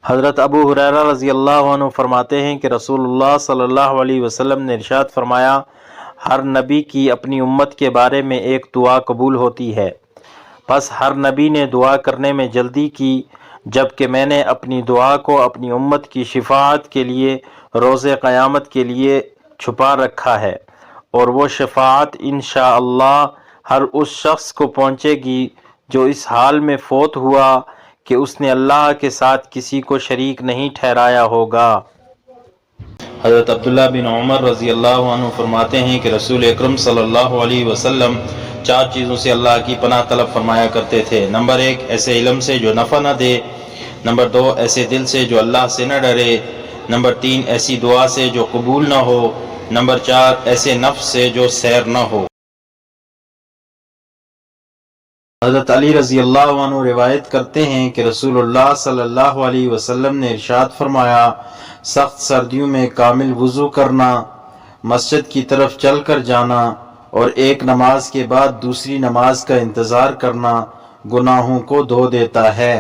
حضرت ابو ہریرہ رضی اللہ عنہ فرماتے ہیں کہ رسول اللہ صلی اللہ علیہ وسلم نے ارشاد فرمایا، ہر نبی کی اپنی امت کے بارے میں ایک دعا قبول ہوتی ہے، پس ہر نبی نے دعا کرنے میں جلدی کی، جبکہ میں نے اپنی دعا کو اپنی امت کی شفاعت کے لیے روز قیامت کے لیے چھپا رکھا ہے، اور وہ شفاعت انشاءاللہ ہر اس شخص کو پہنچے گی جو اس حال میں فوت ہوا کہ اس نے اللہ کے ساتھ کسی کو شریک نہیں ٹھہرایا ہوگا۔ حضرت عبداللہ بن عمر رضی اللہ عنہ فرماتے ہیں کہ رسول اکرم صلی اللہ علیہ وسلم 4 چیزوں سے اللہ کی پناہ طلب فرمایا کرتے تھے۔ نمبر 1، ایسے علم سے جو نفع نہ دے۔ نمبر 2، ایسے دل سے جو اللہ سے نہ ڈرے۔ نمبر 3، ایسی دعا سے جو قبول نہ ہو۔ نمبر 4، ایسے نفس سے جو سیر نہ ہو۔ حضرت علی رضی اللہ عنہ روایت کرتے ہیں کہ رسول اللہ صلی اللہ علیہ وسلم نے ارشاد فرمایا، سخت سردیوں میں کامل وضو کرنا، مسجد کی طرف چل کر جانا اور ایک نماز کے بعد دوسری نماز کا انتظار کرنا گناہوں کو دھو دیتا ہے۔